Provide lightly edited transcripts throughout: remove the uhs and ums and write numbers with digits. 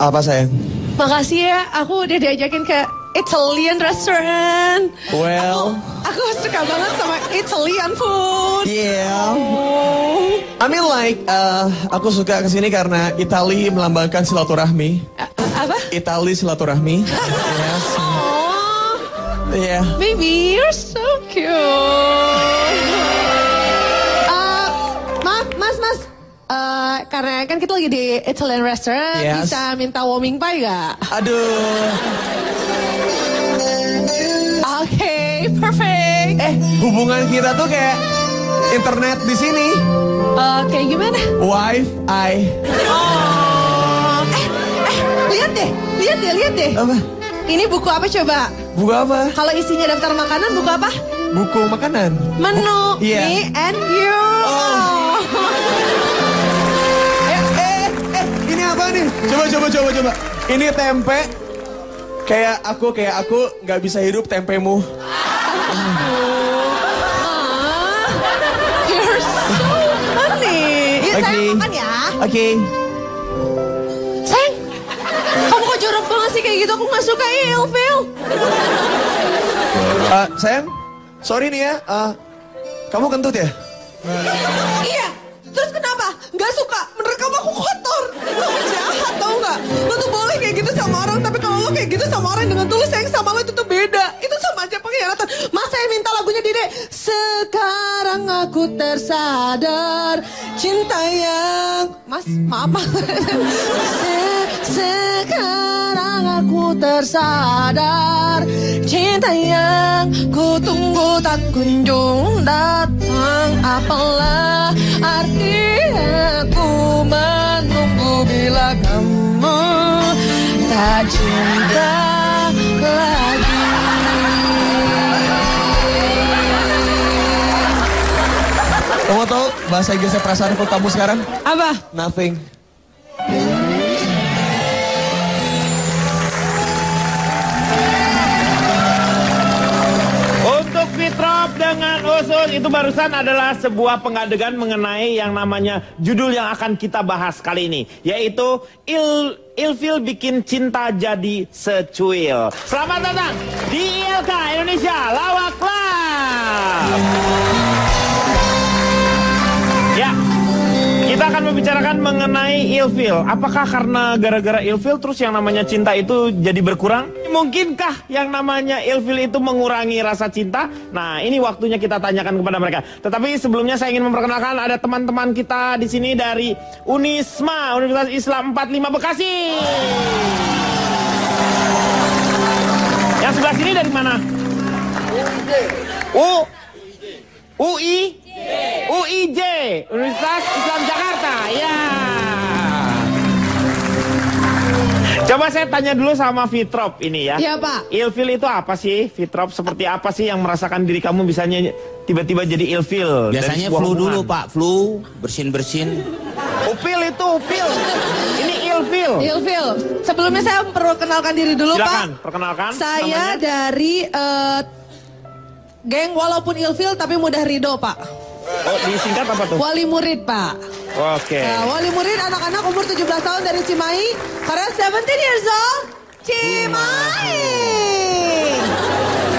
Apa sayang? Makasih ya, aku udah diajakin ke Italian restaurant. Well, aku suka banget sama Italian food. Yeah. I mean like, aku suka kesini karena Itali melambangkan silaturahmi. Apa? Itali silaturahmi. Yes. Oh, Yeah. baby, you're so cute. Mas. Karena kan kita lagi di Italian restaurant, Yes. bisa minta warming pie gak? Aduh. Oke, perfect. Hubungan kita tuh kayak internet di sini. Kayak gimana? Wi-Fi. Oh, lihat deh. Apa? Ini buku apa coba? Buku apa? Kalau isinya daftar makanan, buku apa? Buku makanan. Menu. Iya. Me and you. Oh. Ini apa nih? Coba. Ini tempe. Kayak aku nggak bisa hidup tempemu. You're so funny. Yuk sayang makan ya. Oke. Sayang, kamu kok jorok banget sih kayak gitu? Aku nggak suka ilfil. Sayang, sorry nih ya. Kamu kentut ya? Iya. Terus kenapa? Nggak suka? Menurut kamu aku kotor. Kamu jahat tau nggak? Lo tuh boleh kayak gitu sama orang, tapi kalau lo kayak gitu sama orang dengan tulus sayang sama lo itu tuh beda. Itu sama aja pengkhianatan. Mas saya minta lagunya Dede. Sekarang aku tersadar cinta yang... Mas, maaf. Sekarang aku tersadar cinta yang ku tunggu tak kunjung datang. Apalah artinya aku menunggu bila kamu tak cinta lagi. Kamu tahu bahasa Inggrisnya perasaanku kamu sekarang? Apa? Nothing. Untuk Fitrop dengan Usus itu barusan adalah sebuah pengadegan mengenai yang namanya judul yang akan kita bahas kali ini, yaitu Ilfil bikin cinta jadi secuil. Selamat datang di ILK Indonesia Lawak Club. Ya, kita akan membicarakan mengenai ilfil. Apakah karena gara-gara ilfil terus yang namanya cinta itu jadi berkurang? Mungkinkah yang namanya ilfil itu mengurangi rasa cinta? Nah, ini waktunya kita tanyakan kepada mereka. Tetapi sebelumnya saya ingin memperkenalkan ada teman-teman kita di sini dari Unisma, Universitas Islam 45 Bekasi. Yang sebelah sini dari mana? UIJ, Universitas Islam Jakarta. Ya. Coba saya tanya dulu sama Fitrop ini ya. Iya Pak. Ilfil itu apa sih, Fitrop? Seperti apa sih yang merasakan diri kamu bisanya tiba-tiba jadi ilfil? Biasanya flu dulu Pak, flu, bersin-bersin. Upil itu upil. Ini ilfil. Ilfil. Sebelumnya saya perkenalkan diri dulu Silakan, Pak. perkenalkan. Saya namanya. dari geng walaupun ilfil tapi mudah ridho Pak. Oh, disingkat apa tuh? Wali murid Pak. Oke. Nah, wali murid anak-anak umur 17 tahun dari Cimahi. Karena 17 years old, Cimahi.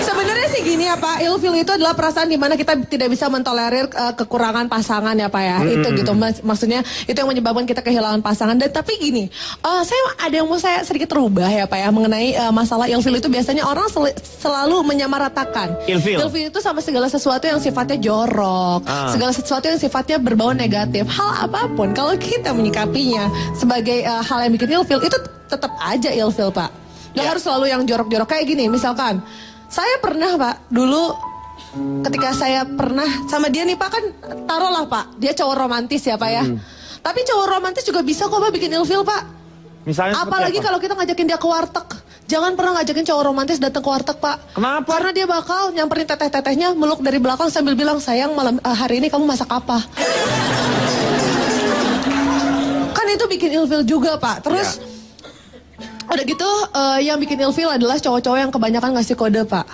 Sebenarnya sih gini ya Pak, ilfil itu adalah perasaan di mana kita tidak bisa mentolerir kekurangan pasangan ya Pak ya. Itu gitu, maksudnya itu yang menyebabkan kita kehilangan pasangan. Dan tapi gini, saya ada yang mau saya sedikit rubah ya Pak ya mengenai masalah ilfil itu biasanya orang selalu menyamaratakan. Ilfil Ilfil itu sama segala sesuatu yang sifatnya jorok, segala sesuatu yang sifatnya berbau negatif. Hal apapun kalau kita menyikapinya sebagai hal yang bikin ilfil itu tetap aja ilfil Pak. Nggak harus selalu yang jorok-jorok kayak gini. Misalkan saya pernah Pak dulu ketika saya pernah sama dia nih Pak, kan taruhlah Pak dia cowok romantis ya Pak ya. Tapi cowok romantis juga bisa kok Pak bikin ilfil Pak. Misalnya apalagi kalau kita ngajakin dia ke warteg. Jangan pernah ngajakin cowok romantis datang ke warteg Pak. Kenapa? Karena dia bakal nyamperin teteh-tetehnya, meluk dari belakang sambil bilang, sayang malam hari ini kamu masak apa? Kan itu bikin ilfil juga Pak. Terus udah gitu yang bikin ilfil adalah cowok-cowok yang kebanyakan ngasih kode Pak.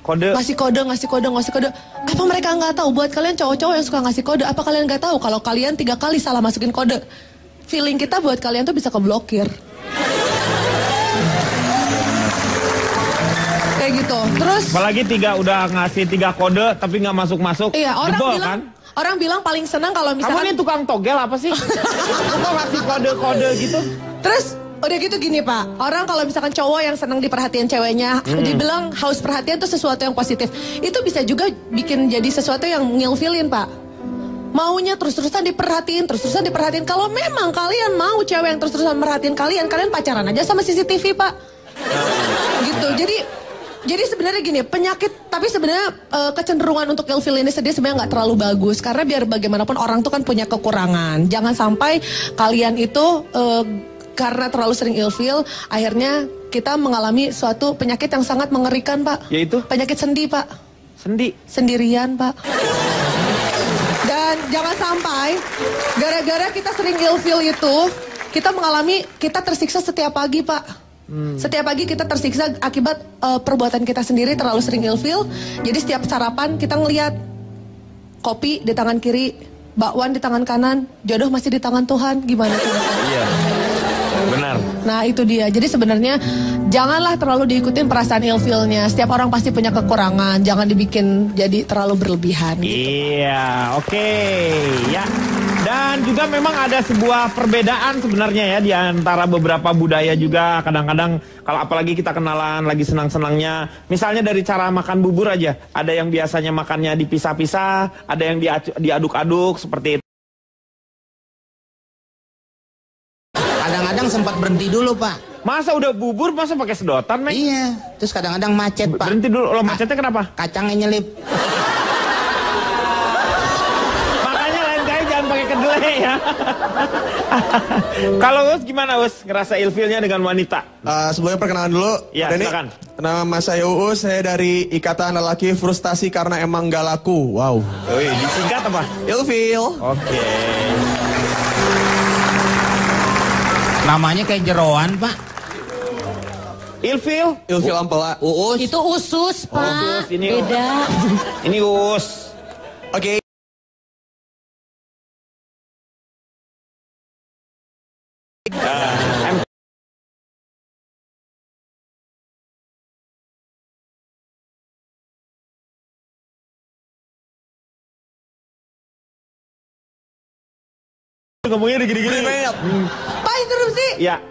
Kode? Ngasih kode. Apa mereka nggak tahu? Buat kalian cowok-cowok yang suka ngasih kode, apa kalian nggak tahu kalau kalian 3 kali salah masukin kode? Feeling kita buat kalian tuh bisa keblokir. kayak gitu. Terus apalagi udah ngasih 3 kode tapi nggak masuk-masuk. iya, Jebol, kan? orang bilang paling senang kalau Kamu misalkan ini tukang togel apa sih? Kok ngasih kode-kode gitu? terus udah gitu gini Pak, orang kalau misalkan cowok yang senang diperhatiin ceweknya, dibilang haus perhatian itu sesuatu yang positif. Itu bisa juga bikin jadi sesuatu yang ngilfilin Pak. Maunya terus-terusan diperhatiin, terus-terusan diperhatiin. Kalau memang kalian mau cewek yang terus-terusan merhatiin kalian pacaran aja sama CCTV Pak. Gitu, jadi sebenarnya gini, penyakit, tapi sebenarnya kecenderungan untuk ilfil ini sendiri sebenarnya nggak terlalu bagus. Karena biar bagaimanapun orang tuh kan punya kekurangan. Jangan sampai kalian itu karena terlalu sering ilfil, akhirnya kita mengalami suatu penyakit yang sangat mengerikan Pak. Yaitu? Penyakit sendi Pak. Sendi? Sendirian Pak. Dan jangan sampai gara-gara kita sering ilfil itu, kita tersiksa setiap pagi Pak. Setiap pagi kita tersiksa akibat perbuatan kita sendiri terlalu sering ilfil. Jadi setiap sarapan kita ngelihat kopi di tangan kiri, bakwan di tangan kanan, jodoh masih di tangan Tuhan. Gimana tuh? Iya. Benar. Nah itu dia. Jadi sebenarnya janganlah terlalu diikutin perasaan ilfilnya. Setiap orang pasti punya kekurangan. Jangan dibikin jadi terlalu berlebihan. Gitu. Iya, oke. Ya. Dan juga memang ada sebuah perbedaan sebenarnya ya di antara beberapa budaya juga. Kadang-kadang kalau apalagi kita kenalan lagi senang-senangnya, misalnya dari cara makan bubur aja. Ada yang biasanya makannya dipisah-pisah, ada yang diaduk-aduk seperti itu. Kadang-kadang sempat berhenti dulu, Pak. Masa udah bubur, masa pakai sedotan, Mek? Iya, terus kadang-kadang macet, Pak. Berhenti dulu, lo macetnya kenapa? Kacangnya nyelip. Makanya lain kali jangan pakai kedelai ya. Kalau Us gimana Us? Ngerasa ilfilnya dengan wanita? Sebelumnya perkenalan dulu. Ya, Pak Denny. silakan. Nama saya Uus, saya dari Ikatan Lelaki Frustasi Karena Emang Gak Laku. Wow. Wih, disingkat apa? Ilfil. Oke. Namanya kayak jeroan, Pak. Ilfil? Ilfil ampela. Uus. Itu usus Pak. Usus, ini beda. Ini Us. Oke. Ngomongnya gini-gini. Pak interupsi. Ya.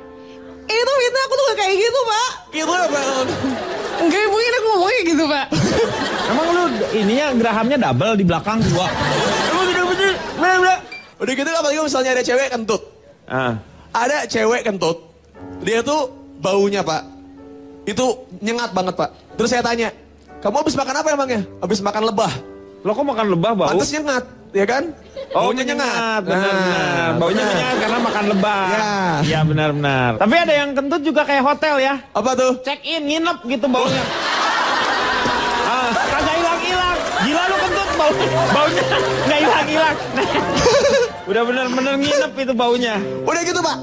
Itu fitnah, aku tuh gak kayak gitu Pak. Gitu apa? Enggak mungkin aku ngomongnya gitu Pak. Emang lu ininya gerahamnya double di belakang dua. Emang bener-bener. Udah gitu apalagi misalnya ada cewek kentut. Ada cewek kentut. Dia tuh baunya Pak. Itu nyengat banget Pak. Terus saya tanya, kamu habis makan apa emangnya? Habis makan lebah. Lo kok makan lebah bau? Pantes nyengat, ya kan? Oh, nyengat. Benar-benar. Baunya nyengat karena makan lebah. Ya. Iya benar-benar. Tapi ada yang kentut juga kayak hotel ya. Apa tuh? Check in, nginep gitu baunya. Kagak hilang-hilang. Gila lu kentut baunya nggak hilang-hilang. Udah benar-benar nginep itu baunya. Udah gitu Pak.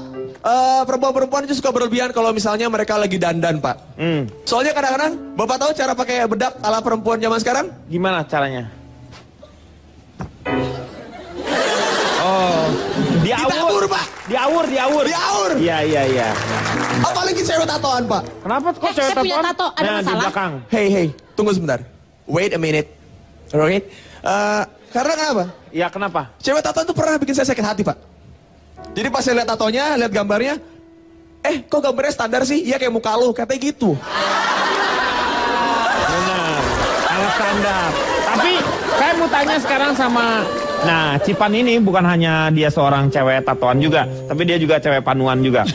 Perempuan-perempuan itu suka berlebihan kalau misalnya mereka lagi dandan Pak. Soalnya kadang-kadang Bapak tahu cara pakai bedak ala perempuan zaman sekarang? Gimana caranya? Oh, Ditabur Pak. Diawur. Diawur. Iya. Apalagi cewek tatoan Pak. Kenapa kok cewek saya punya tato, ada Nah, di masalah? belakang. Hey, tunggu sebentar. Wait a minute. Alright. Karena kenapa? Ya kenapa? Cewek tatoan itu pernah bikin saya sakit hati Pak. Jadi pas saya lihat tatonya, lihat gambarnya, kok gambarnya standar sih? Iya kayak muka lu, katanya gitu. Benar, sangat standar. Tapi saya mau tanya sekarang sama, nah Cipan ini bukan hanya dia seorang cewek tatoan juga, tapi dia juga cewek panuan juga.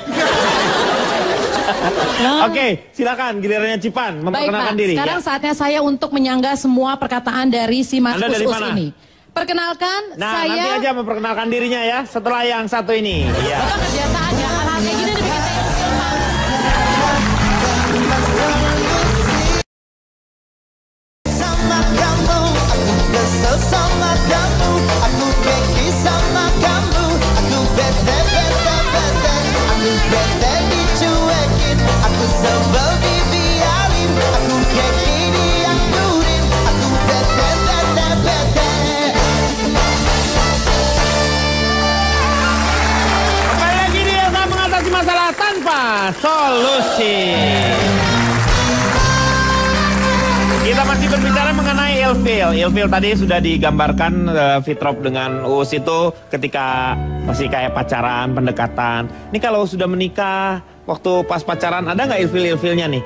Oke, silakan gilirannya Cipan memperkenalkan diri. Sekarang Ya. saatnya saya untuk menyangga semua perkataan dari si Mas Anda dari Us-Us mana? ini. Perkenalkan, Nah, nanti saya... aja memperkenalkan dirinya ya, setelah yang satu ini. Iya. Bapak kebiasaan ya, hal-hal kayak gini dibikin saya... Sama kamu, aku kesel sama kamu, aku keki sama kamu, aku bete, aku bete dicuekin, aku sebel dibiarin, aku keki dianggurin, aku bete. Kembali lagi di Elsa mengatasi masalah tanpa solusi. berbicara mengenai ilfil. Ilfil tadi sudah digambarkan Fitrop dengan Uus itu ketika masih kayak pacaran, pendekatan. Ini kalau sudah menikah, waktu pas pacaran ada nggak ilfil-ilfilnya nih?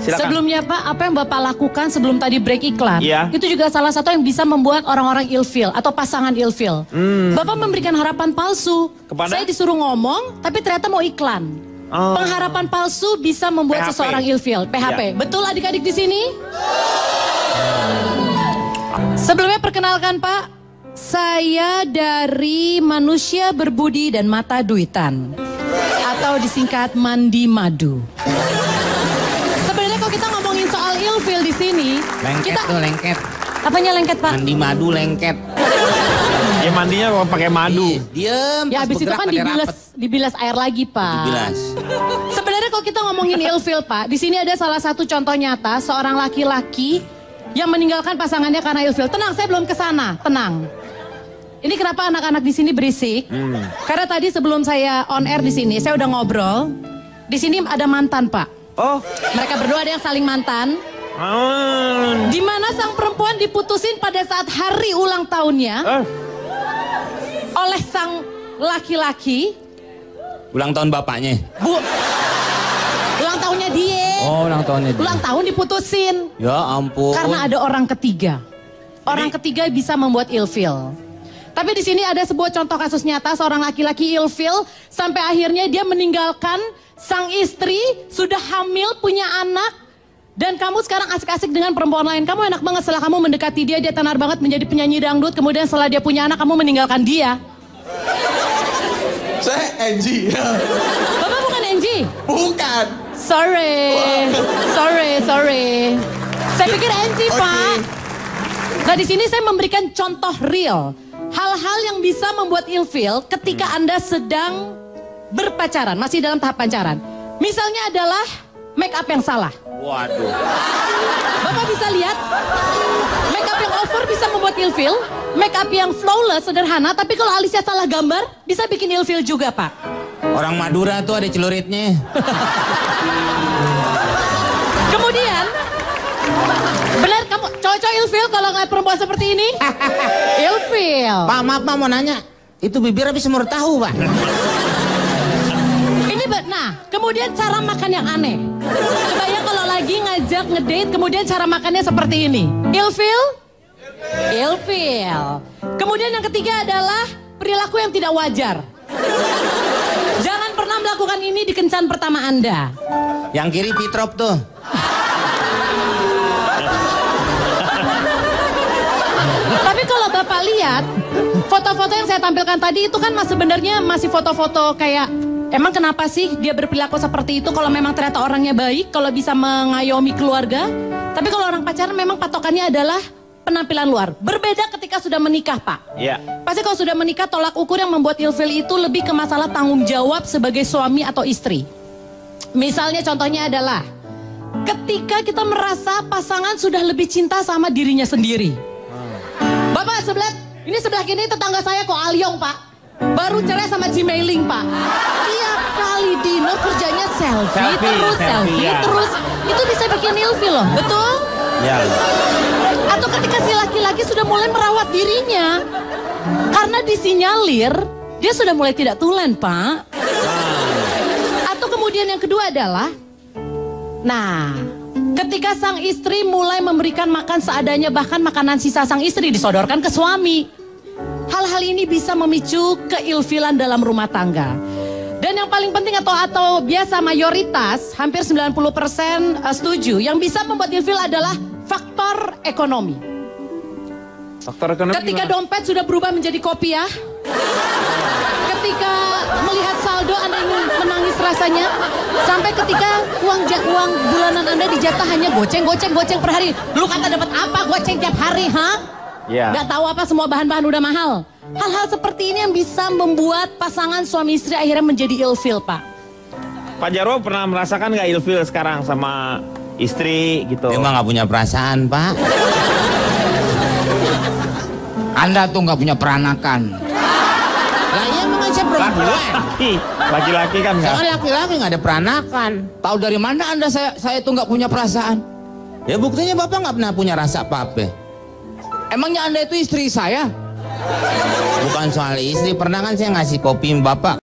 Silakan. Sebelumnya Pak, apa yang Bapak lakukan sebelum tadi break iklan, Iya. itu juga salah satu yang bisa membuat orang-orang ilfil atau pasangan ilfil. Bapak memberikan harapan palsu. Kepada? Saya disuruh ngomong, tapi ternyata mau iklan. Oh. Pengharapan palsu bisa membuat PHP. seseorang ilfil. PHP. Iya. Betul adik-adik di sini? Sebelumnya perkenalkan Pak, saya dari Manusia Berbudi dan Mata Duitan. Atau disingkat Mandi Madu. Sebenarnya kalau kita ngomongin soal ilfil di sini, Lengket kita tuh, lengket. apanya lengket Pak? Mandi madu lengket. Ya mandinya pakai madu. Diem, Ya pas habis itu bergerak kan pada rapet. dibilas air lagi Pak. Dibilas. Sebenarnya kalau kita ngomongin ilfil Pak, di sini ada salah satu contoh nyata seorang laki-laki yang meninggalkan pasangannya karena ilfil. Tenang, saya belum ke sana. Tenang. Ini kenapa anak-anak di sini berisik? Karena tadi sebelum saya on air di sini, saya udah ngobrol. Di sini ada mantan Pak. Oh. Mereka berdua ada yang saling mantan. Di mana sang perempuan diputusin pada saat hari ulang tahunnya oleh sang laki-laki. Ulang tahun bapaknya. Ulang tahunnya dia. Oh, ulang tahunnya dia. Ulang tahun diputusin. Ya ampun. Karena ada orang ketiga. Orang ketiga bisa membuat ilfil. Tapi di sini ada sebuah contoh kasus nyata seorang laki-laki ilfil sampai akhirnya dia meninggalkan sang istri, sudah hamil, punya anak, dan kamu sekarang asik-asik dengan perempuan lain. Kamu enak banget setelah kamu mendekati dia, dia tenar banget menjadi penyanyi dangdut. Kemudian setelah dia punya anak, kamu meninggalkan dia. Saya Angie. Bapak bukan Angie? Bukan. Sorry. Saya pikir Angie, Oke. Pak. Nah, di sini saya memberikan contoh real. Hal-hal yang bisa membuat ilfil ketika Anda sedang berpacaran, masih dalam tahap pacaran. Misalnya adalah make up yang salah. Waduh. Bapak bisa lihat, make up yang over bisa membuat ilfil. Make up yang flawless, sederhana, tapi kalau alisnya salah gambar, bisa bikin ilfil juga, Pak. Orang Madura tuh ada celuritnya. Kemudian, benar kamu cowok-cowok ilfil kalau ngeliat perempuan seperti ini? Ilfil. Pak, maaf Pak, mau nanya. Itu bibir habis semur tahu, Pak. Nah, kemudian cara makan yang aneh. Kebayang kalau lagi ngajak ngedate, kemudian cara makannya seperti ini. Ilfil? Ilfil. Kemudian yang ketiga adalah perilaku yang tidak wajar. Jangan pernah melakukan ini di kencan pertama Anda. Yang kiri Fitrop tuh. Tapi kalau Bapak lihat, foto-foto yang saya tampilkan tadi itu kan sebenarnya masih foto-foto kayak, emang kenapa sih dia berperilaku seperti itu kalau memang ternyata orangnya baik, kalau bisa mengayomi keluarga. Tapi kalau orang pacaran memang patokannya adalah penampilan luar. Berbeda ketika sudah menikah, Pak. Iya. Pasti kalau sudah menikah, tolak ukur yang membuat ilfil itu lebih ke masalah tanggung jawab sebagai suami atau istri. Misalnya contohnya adalah, ketika kita merasa pasangan sudah lebih cinta sama dirinya sendiri. Bapak ini sebelah kini tetangga saya kok Alyong, Pak. Baru cerai sama Cimailing, Pak. Tiap kali dinner kerjanya selfie ya. terus. Itu bisa bikin ilfil loh, betul? Ya. Atau ketika si laki-laki sudah mulai merawat dirinya. Karena disinyalir, dia sudah mulai tidak tulen, Pak. Atau kemudian yang kedua adalah, nah, ketika sang istri mulai memberikan makan seadanya, bahkan makanan sisa sang istri disodorkan ke suami. Hal-hal ini bisa memicu keilfilan dalam rumah tangga. Dan yang paling penting atau biasa mayoritas, hampir 90% setuju, yang bisa membuat ilfil adalah faktor ekonomi. Faktor ekonomi. Ketika gimana? dompet sudah berubah menjadi kopiah, ketika melihat saldo Anda ingin menangis rasanya, sampai ketika uang bulanan Anda dijatah hanya goceng per hari. Lu kata dapat apa goceng tiap hari, ha? Ya. Gak tahu apa, semua bahan-bahan udah mahal. Hal-hal seperti ini yang bisa membuat pasangan suami istri akhirnya menjadi ilfil, Pak. Pak Jarwo pernah merasakan nggak ilfil sekarang sama istri gitu? Dia mah nggak punya perasaan, Pak. Anda tuh nggak punya peranakan. Lah iya emang saya perempuan. Laki-laki kan nggak. Saya laki-laki nggak ada peranakan. Tahu dari mana Anda saya tuh nggak punya perasaan? Ya buktinya bapak nggak pernah punya rasa apa-apa. Emangnya anda itu istri saya? Bukan soal istri, pernah kan saya ngasih kopi bapak.